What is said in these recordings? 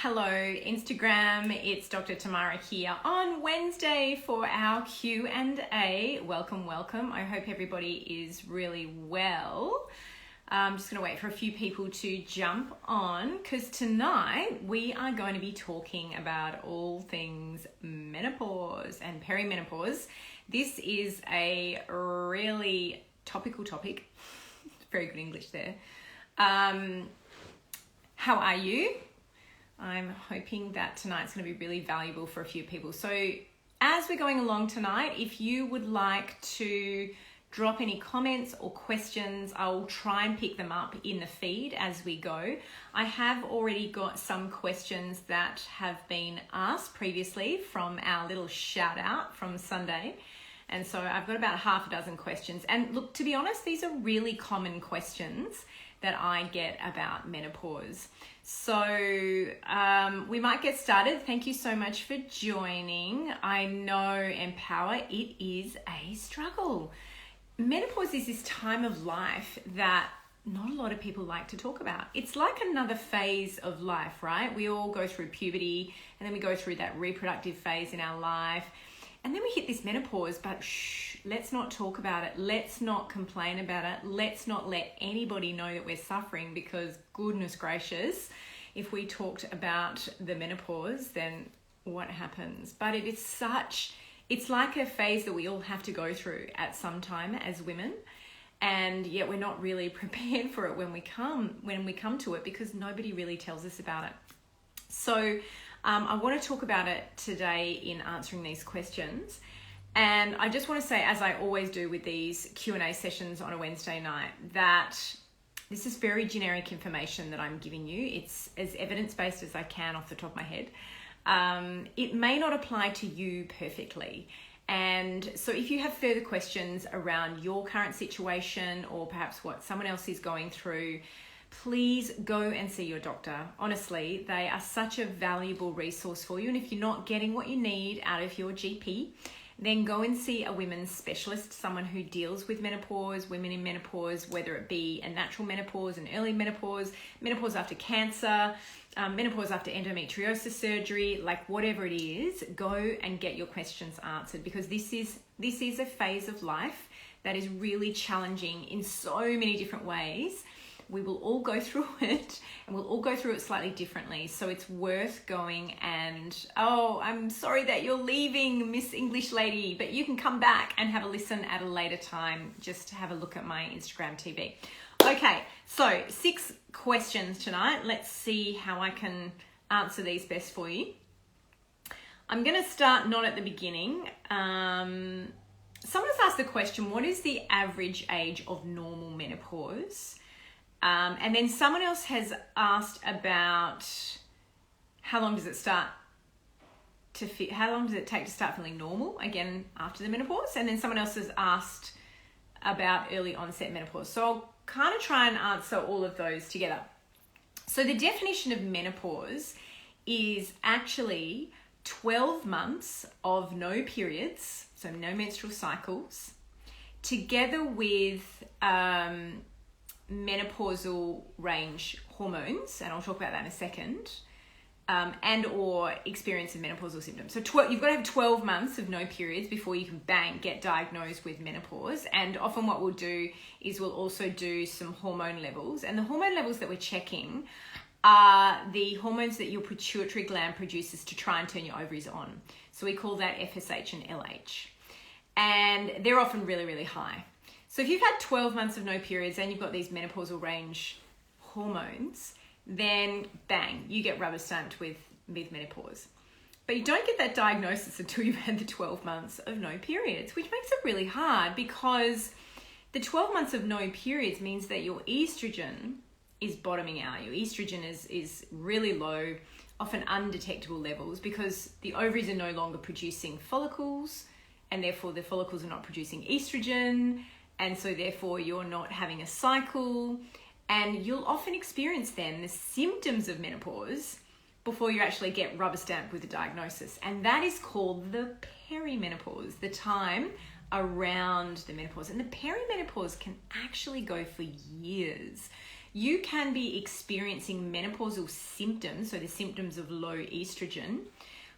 Hello Instagram, it's Dr. Tamara here on Wednesday for our Q&A. Welcome. I hope everybody is really well. I'm just going to wait for a few people to jump on because tonight we are going to be talking about all things menopause and perimenopause. This is a really topical topic. Very good English there. How are you? I'm hoping that tonight's going to be really valuable for a few people. So as we're going along tonight, if you would like to drop any comments or questions, I'll try and pick them up in the feed as we go. I have already got some questions that have been asked previously from our little shout out from Sunday. And so I've got about half a dozen questions. And look, to be honest, these are really common questions that I get about menopause. So we might get started. Thank you so much for joining. I know, Empower, it is a struggle. Menopause is this time of life that not a lot of people like to talk about. It's like another phase of life, right? We all go through puberty and then we go through that reproductive phase in our life. And then we hit this menopause, but let's not talk about it. Let's not complain about it. Let's not let anybody know that we're suffering because goodness gracious, if we talked about the menopause, then what happens? But it's like a phase that we all have to go through at some time as women. And yet we're not really prepared for it when we come to it because nobody really tells us about it. So I want to talk about it today in answering these questions. And I just want to say, as I always do with these Q&A sessions on a Wednesday night, that this is very generic information that I'm giving you. It's as evidence-based as I can off the top of my head. It may not apply to you perfectly. And so if you have further questions around your current situation or perhaps what someone else is going through, please go and see your doctor. Honestly, they are such a valuable resource for you. And if you're not getting what you need out of your GP, then go and see a women's specialist, someone who deals with menopause, women in menopause, whether it be a natural menopause, an early menopause, menopause after cancer, menopause after endometriosis surgery, like whatever it is, go and get your questions answered because this is a phase of life that is really challenging in so many different ways. We will all go through it and we'll all go through it slightly differently. So it's worth going and, oh, I'm sorry that you're leaving, Miss English Lady, but you can come back and have a listen at a later time. Just have a look at my Instagram TV. Okay, so 6 questions tonight. Let's see how I can answer these best for you. I'm going to start not at the beginning. Someone has asked the question, what is the average age of normal menopause? And then someone else has asked about how long does it take to start feeling normal again after the menopause? And then someone else has asked about early onset menopause. So I'll kind of try and answer all of those together. So the definition of menopause is actually 12 months of no periods, so no menstrual cycles, together with menopausal range hormones, and I'll talk about that in a second, and or experience of menopausal symptoms. So you've got to have 12 months of no periods before you can get diagnosed with menopause. And often what we'll do is we'll also do some hormone levels. And the hormone levels that we're checking are the hormones that your pituitary gland produces to try and turn your ovaries on. So we call that FSH and LH. And they're often really, really high. So if you've had 12 months of no periods and you've got these menopausal range hormones, then bang, you get rubber stamped with menopause. But you don't get that diagnosis until you've had the 12 months of no periods, which makes it really hard because the 12 months of no periods means that your estrogen is bottoming out. Your estrogen is really low, often undetectable levels because the ovaries are no longer producing follicles and therefore the follicles are not producing estrogen. And so therefore you're not having a cycle and you'll often experience then the symptoms of menopause before you actually get rubber stamped with a diagnosis. And that is called the perimenopause, the time around the menopause. And the perimenopause can actually go for years. you can be experiencing menopausal symptoms, so the symptoms of low estrogen,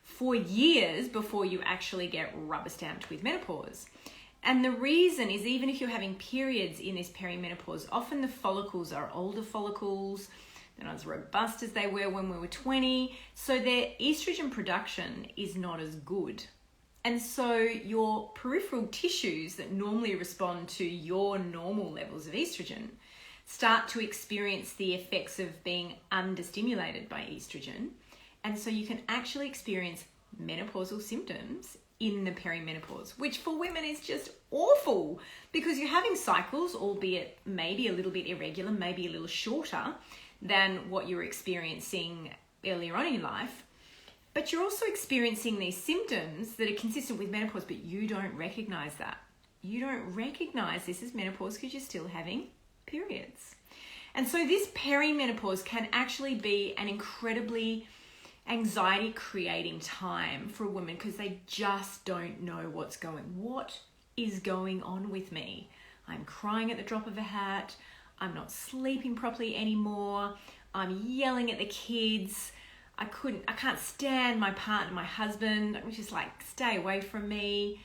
for years before you actually get rubber stamped with menopause. And the reason is, even if you're having periods in this perimenopause, often the follicles are older follicles. They're not as robust as they were when we were 20. So their estrogen production is not as good. And so your peripheral tissues that normally respond to your normal levels of estrogen start to experience the effects of being understimulated by estrogen. And so you can actually experience menopausal symptoms in the perimenopause, which for women is just awful, because you're having cycles, albeit maybe a little bit irregular, maybe a little shorter than what you're experiencing earlier on in life. But you're also experiencing these symptoms that are consistent with menopause, but you don't recognize that. You don't recognize this as menopause because you're still having periods. And so this perimenopause can actually be an incredibly anxiety creating time for a woman, because they just don't know what is going on with me. I'm crying at the drop of a hat. I'm not sleeping properly anymore. I'm yelling at the kids. I can't stand my partner, my husband. I'm just like, stay away from me.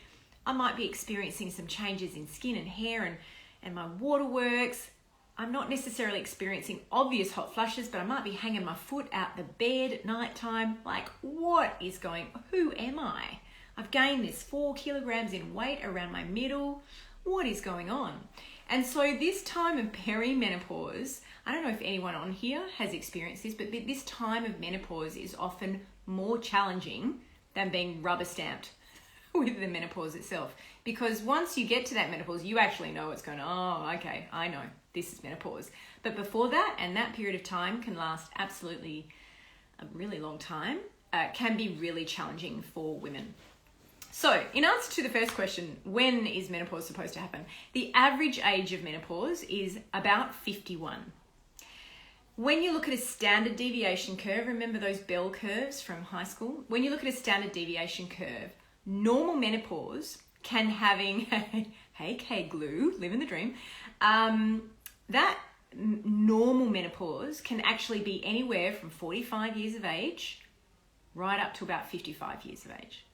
I might be experiencing some changes in skin and hair and my waterworks. I'm not necessarily experiencing obvious hot flushes, but I might be hanging my foot out the bed at nighttime. Like, who am I? I've gained this 4 kilograms in weight around my middle. What is going on? And so this time of perimenopause, I don't know if anyone on here has experienced this, but this time of menopause is often more challenging than being rubber stamped with the menopause itself. Because once you get to that menopause, you actually know what's going on. Oh, okay, I know this is menopause. But before that, and that period of time can last absolutely a really long time, can be really challenging for women. So in answer to the first question, when is menopause supposed to happen? The average age of menopause is about 51. When you look at a standard deviation curve, remember those bell curves from high school? When you look at a standard deviation curve, normal menopause can having, hey K-glue, living the dream, that normal menopause can actually be anywhere from 45 years of age right up to about 55 years of age.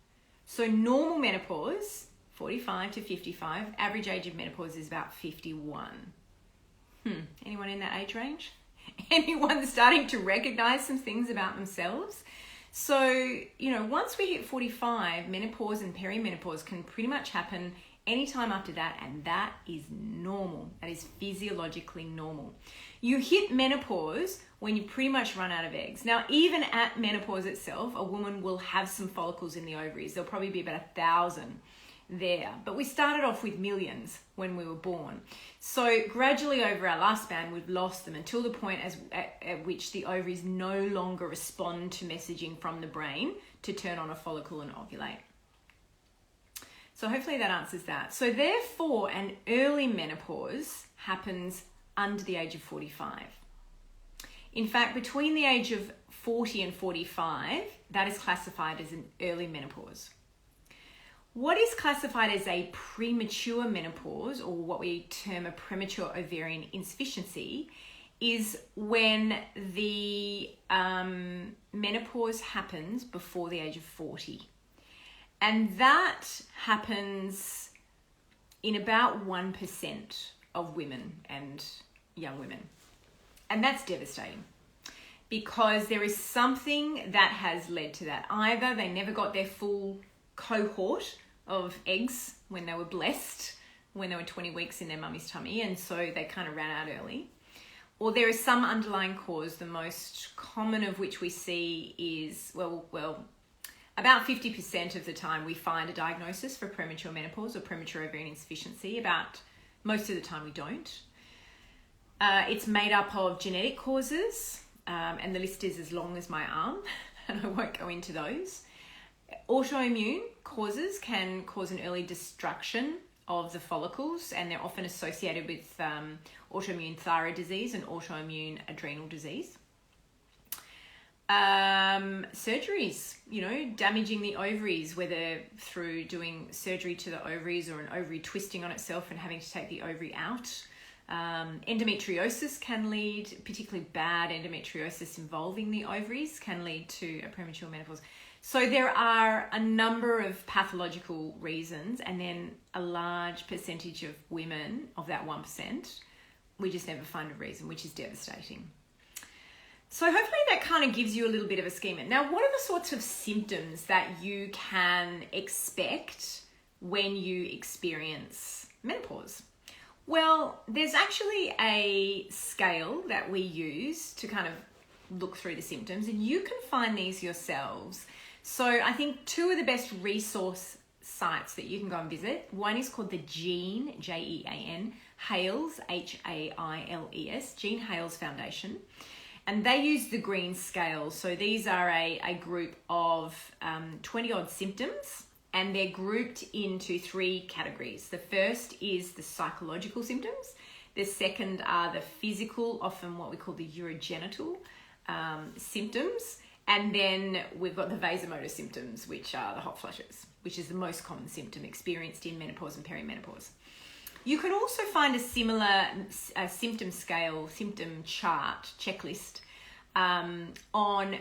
So normal menopause, 45 to 55, average age of menopause is about 51. Anyone in that age range? Anyone starting to recognize some things about themselves? So, once we hit 45, menopause and perimenopause can pretty much happen anytime after that, and that is normal. That is physiologically normal. You hit menopause when you pretty much run out of eggs. Now, even at menopause itself, a woman will have some follicles in the ovaries. There'll probably be about 1,000 there. But we started off with millions when we were born. So gradually over our lifespan, we've lost them until the point at which the ovaries no longer respond to messaging from the brain to turn on a follicle and ovulate. So hopefully that answers that. So therefore, an early menopause happens under the age of 45. In fact, between the age of 40 and 45, that is classified as an early menopause. What is classified as a premature menopause, or what we term a premature ovarian insufficiency, is when the menopause happens before the age of 40. And that happens in about 1% of women and young women. And that's devastating, because there is something that has led to that. Either they never got their full cohort of eggs when they were blessed, when they were 20 weeks in their mummy's tummy, and so they kind of ran out early. Or there is some underlying cause, the most common of which we see is, about 50% of the time we find a diagnosis for premature menopause or premature ovarian insufficiency. About most of the time we don't. It's made up of genetic causes, and the list is as long as my arm, and I won't go into those. Autoimmune causes can cause an early destruction of the follicles, and they're often associated with autoimmune thyroid disease and autoimmune adrenal disease. Surgeries, damaging the ovaries, whether through doing surgery to the ovaries or an ovary twisting on itself and having to take the ovary out. Endometriosis can lead, particularly bad endometriosis involving the ovaries, can lead to a premature menopause. So there are a number of pathological reasons, and then a large percentage of women, of that 1%, we just never find a reason, which is devastating. So hopefully that kind of gives you a little bit of a schema. Now, what are the sorts of symptoms that you can expect when you experience menopause? Well, there's actually a scale that we use to kind of look through the symptoms, and you can find these yourselves. So I think two of the best resource sites that you can go and visit, one is called the Jean, Jean, Hales, Hailes, Jean Hales Foundation. And they use the green scale. So these are a group of 20 odd symptoms, and they're grouped into 3 categories. The first is the psychological symptoms. The second are the physical, often what we call the urogenital symptoms. And then we've got the vasomotor symptoms, which are the hot flushes, which is the most common symptom experienced in menopause and perimenopause. You can also find a similar symptom scale, symptom chart, checklist on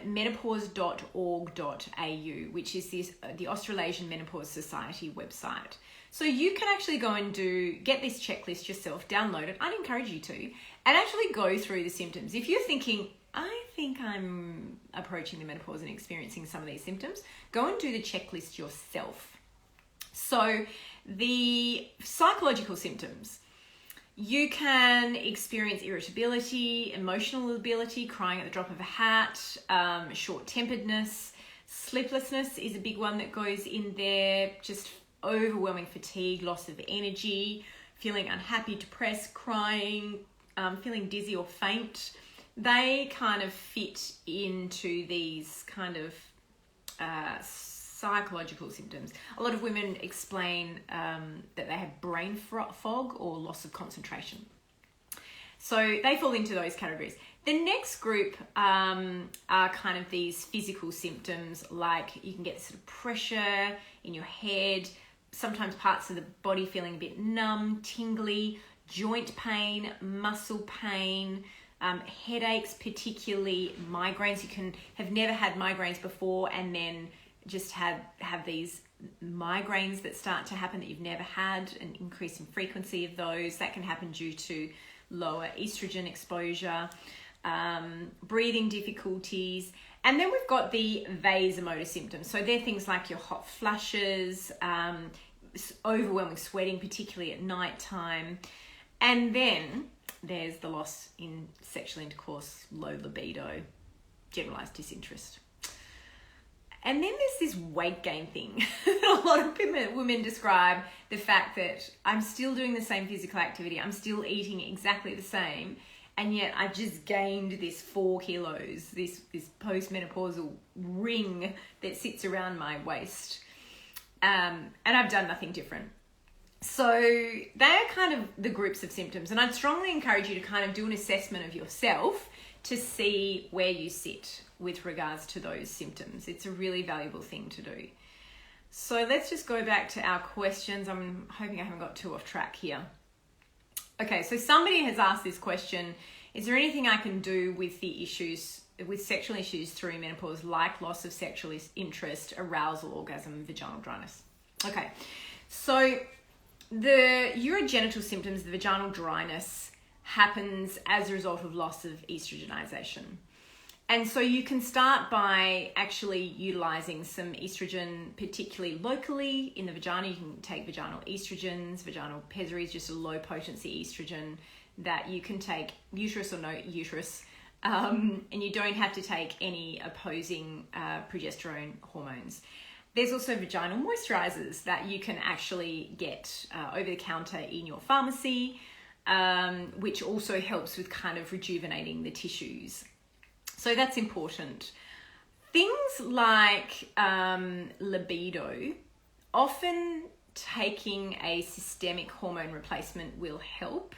menopause.org.au, which is the Australasian Menopause Society website. So you can actually go and get this checklist yourself, download it. I'd encourage you to, and actually go through the symptoms. If you're thinking, I think I'm approaching the menopause and experiencing some of these symptoms, go and do the checklist yourself. So the psychological symptoms, you can experience irritability, emotional ability, crying at the drop of a hat, short-temperedness, sleeplessness is a big one that goes in there, just overwhelming fatigue, loss of energy, feeling unhappy, depressed, crying, feeling dizzy or faint. They kind of fit into these kind of psychological symptoms. A lot of women explain that they have brain fog or loss of concentration. So they fall into those categories. The next group are kind of these physical symptoms, like you can get sort of pressure in your head, sometimes parts of the body feeling a bit numb, tingly, joint pain, muscle pain, headaches, particularly migraines. You can have never had migraines before and then just have these migraines that start to happen that you've never had, an increase in frequency of those. That can happen due to lower estrogen exposure, breathing difficulties. And then we've got the vasomotor symptoms. So they're things like your hot flushes, overwhelming sweating, particularly at night time. And then there's the loss in sexual intercourse, low libido, generalized disinterest. And then there's this weight gain thing. A lot of women describe the fact that I'm still doing the same physical activity, I'm still eating exactly the same, and yet I just gained this 4 kilos, this postmenopausal ring that sits around my waist. And I've done nothing different. So they're kind of the groups of symptoms, and I'd strongly encourage you to kind of do an assessment of yourself to see where you sit with regards to those symptoms. It's a really valuable thing to do. So let's just go back to our questions. I'm hoping I haven't got too off track here. Okay, so somebody has asked this question: is there anything I can do with the issues, with sexual issues through menopause, like loss of sexual interest, arousal, orgasm, vaginal dryness? Okay, so the urogenital symptoms, the vaginal dryness, happens as a result of loss of estrogenization. And so you can start by actually utilizing some estrogen, particularly locally in the vagina. You can take vaginal estrogens. Vaginal pessary is just a low potency estrogen that you can take, uterus or no uterus, and you don't have to take any opposing progesterone hormones. There's also vaginal moisturizers that you can actually get over the counter in your pharmacy, which also helps with kind of rejuvenating the tissues. So that's important. Things like libido, often taking a systemic hormone replacement will help.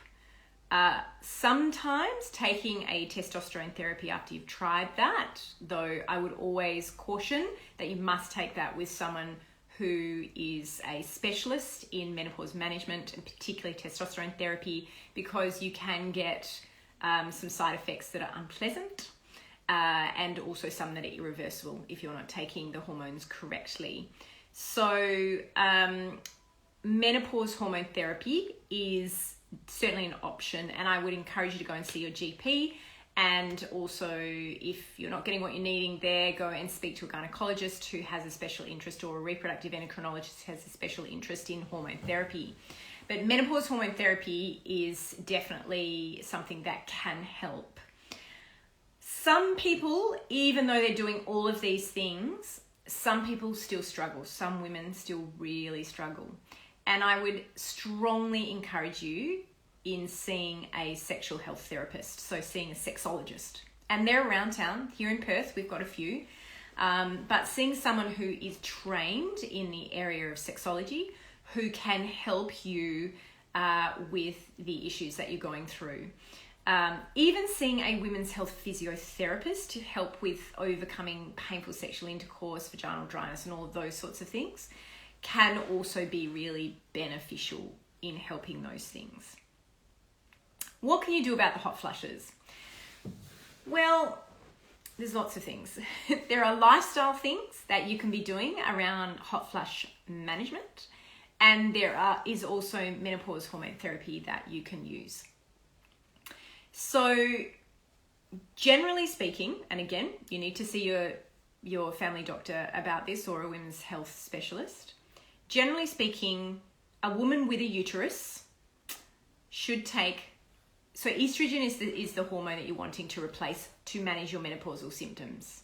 Sometimes taking a testosterone therapy after you've tried that, though I would always caution that you must take that with someone who is a specialist in menopause management and particularly testosterone therapy, because you can get some side effects that are unpleasant and also some that are irreversible if you're not taking the hormones correctly. So menopause hormone therapy is certainly an option, and I would encourage you to go and see your GP. And also, if you're not getting what you're needing there, go and speak to a gynecologist who has a special interest, or a reproductive endocrinologist who has a special interest in hormone therapy. But menopause hormone therapy is definitely something that can help. Some people, even though they're doing all of these things, some people still struggle. Some women still really struggle. And I would strongly encourage you in seeing a sexual health therapist, so seeing a sexologist. And they're around town. Here in Perth, we've got a few. But seeing someone who is trained in the area of sexology, who can help you with the issues that you're going through. Even seeing a women's health physiotherapist to help with overcoming painful sexual intercourse, vaginal dryness, and all of those sorts of things can also be really beneficial in helping those things. What can you do about the hot flushes? Well, there's lots of things. There are lifestyle things that you can be doing around hot flush management, and there is also menopause hormone therapy that you can use. So generally speaking, and again, you need to see your family doctor about this, or a women's health specialist. Generally speaking, a woman with a uterus should take, so estrogen is the hormone that you're wanting to replace to manage your menopausal symptoms.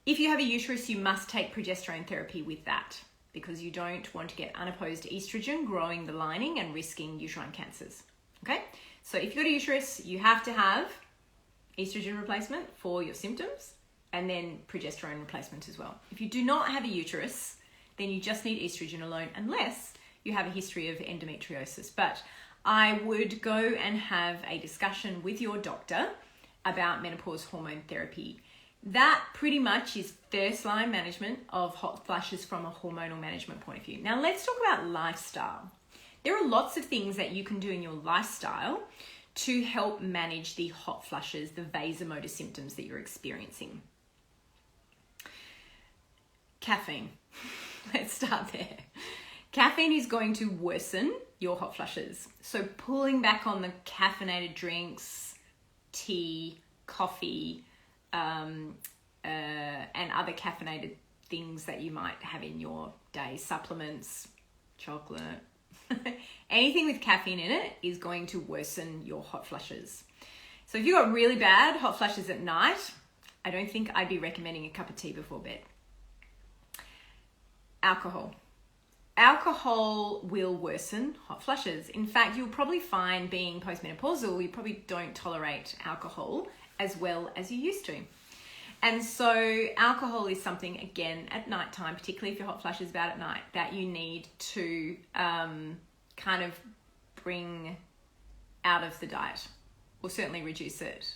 If you have a uterus, you must take progesterone therapy with that, because you don't want to get unopposed estrogen growing the lining and risking uterine cancers. Okay? So if you've got a uterus, you have to have estrogen replacement for your symptoms, and then progesterone replacement as well. If you do not have a uterus, then you just need estrogen alone, unless you have a history of endometriosis. But I would go and have a discussion with your doctor about menopause hormone therapy. That pretty much is first line management of hot flushes from a hormonal management point of view. Now let's talk about lifestyle. There are lots of things that you can do in your lifestyle to help manage the hot flushes, the vasomotor symptoms that you're experiencing. Caffeine. Let's start there. Caffeine is going to worsen your hot flushes. So pulling back on the caffeinated drinks, tea, coffee, and other caffeinated things that you might have in your day, supplements, chocolate, anything with caffeine in it is going to worsen your hot flushes. So if you've got really bad hot flushes at night, I don't think I'd be recommending a cup of tea before bed. Alcohol. Alcohol will worsen hot flushes. In fact, you'll probably find, being postmenopausal, you probably don't tolerate alcohol as well as you used to. And so alcohol is something, again, at nighttime, particularly if your hot flush is bad at night, that you need to kind of bring out of the diet, or certainly reduce it.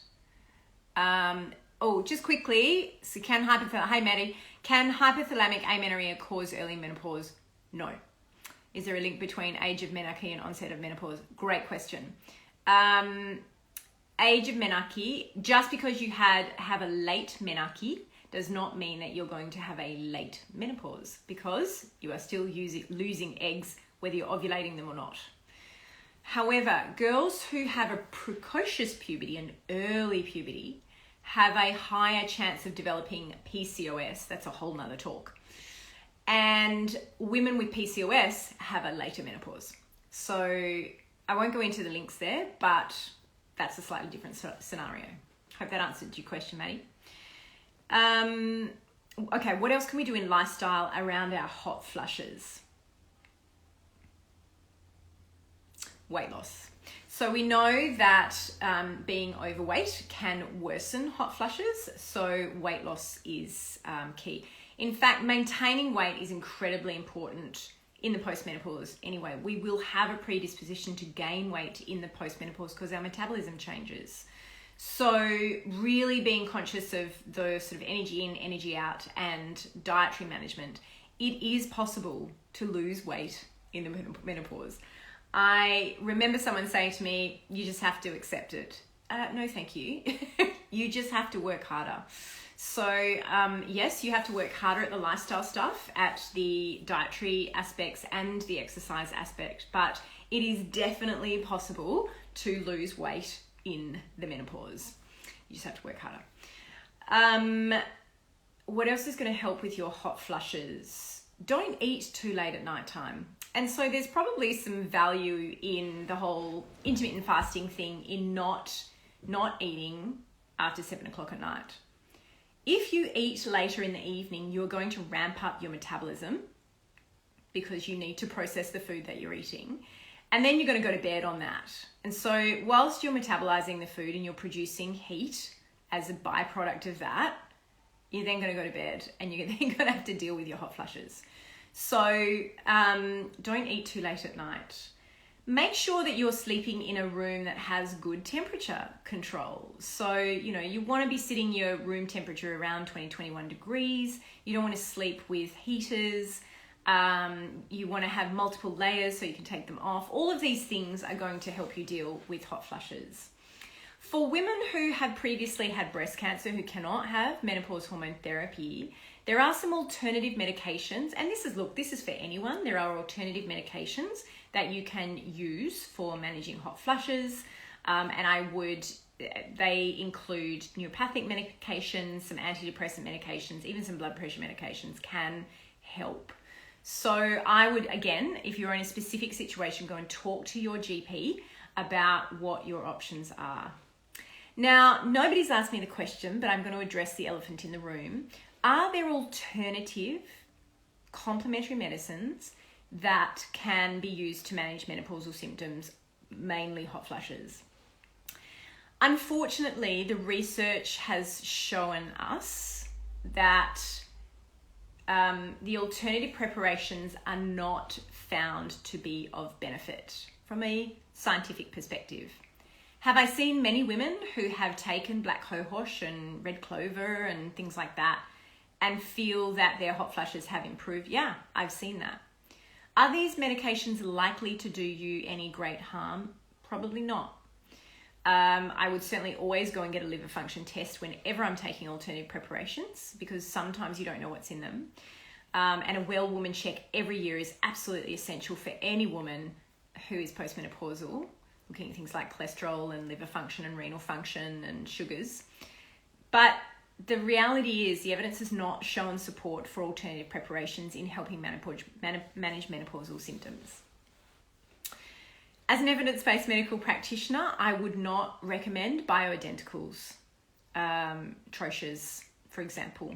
Just quickly, so hey Maddie, can hypothalamic amenorrhea cause early menopause? No. Is there a link between age of menarche and onset of menopause? Great question. Age of menarche, just because you have a late menarche does not mean that you're going to have a late menopause, because you are still losing eggs whether you're ovulating them or not. However, girls who have a precocious puberty and early puberty have a higher chance of developing PCOS. That's a whole nother talk. And women with PCOS have a later menopause. So I won't go into the links there, but that's a slightly different scenario. Hope that answered your question, Maddie. Okay, what else can we do in lifestyle around our hot flushes? Weight loss. So we know that being overweight can worsen hot flushes, so weight loss is key. In fact, maintaining weight is incredibly important in the postmenopause anyway. We will have a predisposition to gain weight in the postmenopause because our metabolism changes. So really being conscious of the sort of energy in, energy out, and dietary management it is possible to lose weight in the menopause. I remember someone saying to me, you just have to accept it. No, thank you. You just have to work harder. So yes, you have to work harder at the lifestyle stuff, at the dietary aspects and the exercise aspect, but it is definitely possible to lose weight in the menopause. You just have to work harder. What else is going to help with your hot flushes? Don't eat too late at night time. And so there's probably some value in the whole intermittent fasting thing in not eating after 7 o'clock at night. If you eat later in the evening, you're going to ramp up your metabolism because you need to process the food that you're eating. And then you're going to go to bed on that. And so whilst you're metabolizing the food and you're producing heat as a byproduct of that, you're then going to go to bed and you're then going to have to deal with your hot flushes. So don't eat too late at night. Make sure that you're sleeping in a room that has good temperature control. So, you want to be sitting your room temperature around 20, 21 degrees. You don't want to sleep with heaters. You want to have multiple layers so you can take them off. All of these things are going to help you deal with hot flushes. For women who have previously had breast cancer who cannot have menopause hormone therapy, there are some alternative medications, and this is for anyone. There are alternative medications that you can use for managing hot flushes, they include neuropathic medications, some antidepressant medications, even some blood pressure medications can help. So I would, again, if you're in a specific situation, go and talk to your GP about what your options are. Now, nobody's asked me the question, but I'm going to address the elephant in the room. Are there alternative complementary medicines that can be used to manage menopausal symptoms, mainly hot flushes? Unfortunately, the research has shown us that the alternative preparations are not found to be of benefit from a scientific perspective. Have I seen many women who have taken black cohosh and red clover and things like that and feel that their hot flushes have improved? Yeah, I've seen that. Are these medications likely to do you any great harm? Probably not. I would certainly always go and get a liver function test whenever I'm taking alternative preparations because sometimes you don't know what's in them. And a well woman check every year is absolutely essential for any woman who is postmenopausal, looking at things like cholesterol and liver function and renal function and sugars. But the reality is the evidence has not shown support for alternative preparations in helping manage menopausal symptoms. As an evidence-based medical practitioner, I would not recommend bioidenticals, troches, for example.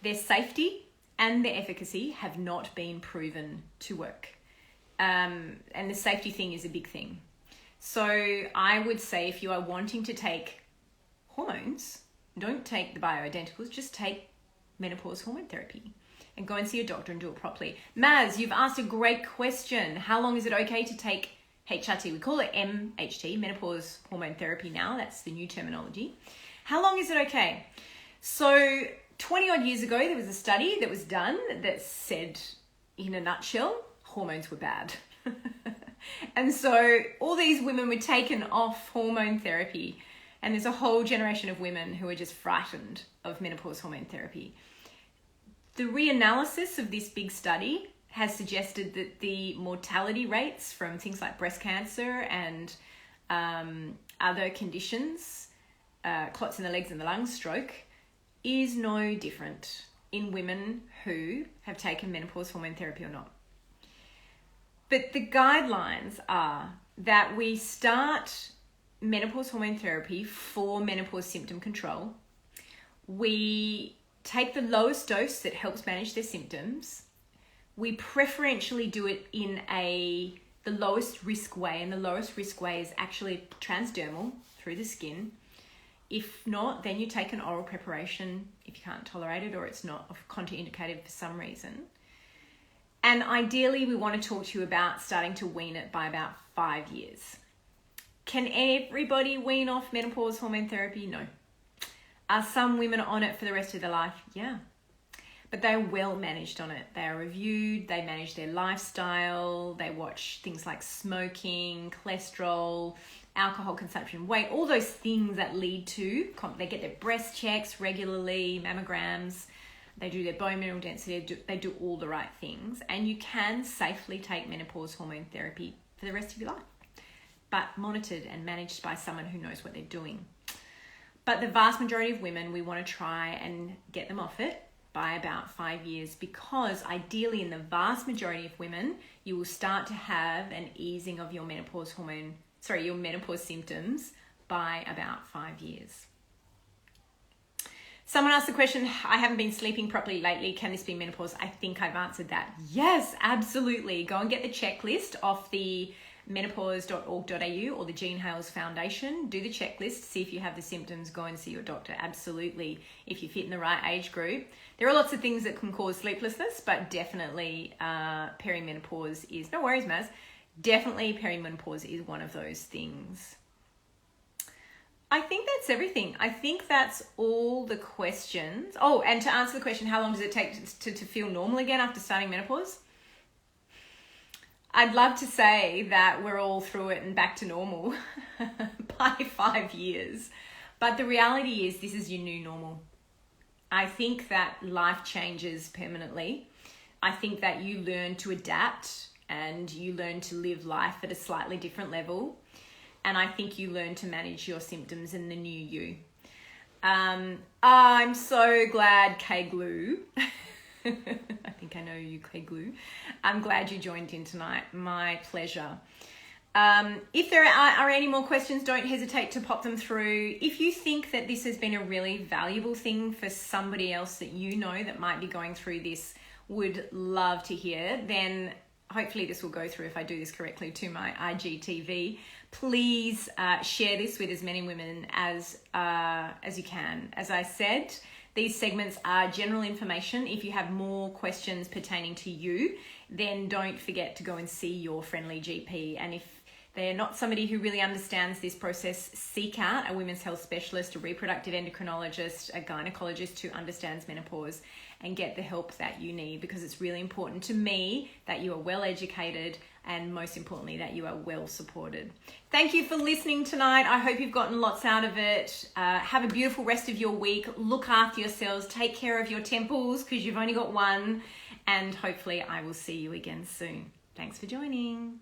Their safety and their efficacy have not been proven to work. And the safety thing is a big thing. So I would say if you are wanting to take hormones, don't take the bioidenticals, just take menopause hormone therapy and go and see a doctor and do it properly. Maz, you've asked a great question. How long is it okay to take HRT? We call it MHT, menopause hormone therapy now. That's the new terminology. How long is it okay? So 20 odd years ago, there was a study that was done that said, in a nutshell, hormones were bad. And so all these women were taken off hormone therapy, and there's a whole generation of women who are just frightened of menopause hormone therapy. The reanalysis of this big study has suggested that the mortality rates from things like breast cancer and other conditions, clots in the legs and the lungs, stroke, is no different in women who have taken menopause hormone therapy or not. But the guidelines are that we start menopause hormone therapy for menopause symptom control. We take the lowest dose that helps manage their symptoms. We preferentially do it in the lowest risk way, and the lowest risk way is actually transdermal through the skin. If not, then you take an oral preparation if you can't tolerate it or it's not contraindicated for some reason. And ideally, we want to talk to you about starting to wean it by about 5 years. Can everybody wean off menopause hormone therapy? No. Are some women on it for the rest of their life? Yeah. but they're well managed on it. They are reviewed, they manage their lifestyle, they watch things like smoking, cholesterol, alcohol consumption, weight, all those things that lead to, they get their breast checks regularly, mammograms, they do their bone mineral density, they do all the right things, and you can safely take menopause hormone therapy for the rest of your life, but monitored and managed by someone who knows what they're doing. But the vast majority of women, we want to try and get them off it by about 5 years, because ideally in the vast majority of women, you will start to have an easing of your menopause symptoms by about 5 years. Someone asked the question, I haven't been sleeping properly lately. Can this be menopause? I think I've answered that. Yes, absolutely. Go and get the checklist off the menopause.org.au or the Jean Hales Foundation. Do the checklist, see if you have the symptoms, go and see your doctor. Absolutely, if you fit in the right age group. There are lots of things that can cause sleeplessness, but definitely perimenopause is, no worries, Maz, definitely perimenopause is one of those things. I think that's everything. I think that's all the questions. Oh, and to answer the question, how long does it take to feel normal again after starting menopause? I'd love to say that we're all through it and back to normal by 5 years. But the reality is this is your new normal. I think that life changes permanently. I think that you learn to adapt and you learn to live life at a slightly different level. And I think you learn to manage your symptoms in the new you. I'm so glad, K-Glue. I think I know you, K-Glue. I'm glad you joined in tonight. My pleasure. If there are any more questions, don't hesitate to pop them through. If you think that this has been a really valuable thing for somebody else that you know that might be going through this, would love to hear, then hopefully this will go through, if I do this correctly, to my IGTV. Please share this with as many women as you can. As I said, these segments are general information. If you have more questions pertaining to you, then don't forget to go and see your friendly GP. And if they're not somebody who really understands this process, seek out a women's health specialist, a reproductive endocrinologist, a gynecologist who understands menopause, and get the help that you need, because it's really important to me that you are well educated and most importantly that you are well supported. Thank you for listening tonight. I hope you've gotten lots out of it. Have a beautiful rest of your week. Look after yourselves. Take care of your temples, because you've only got one, and hopefully I will see you again soon. Thanks for joining.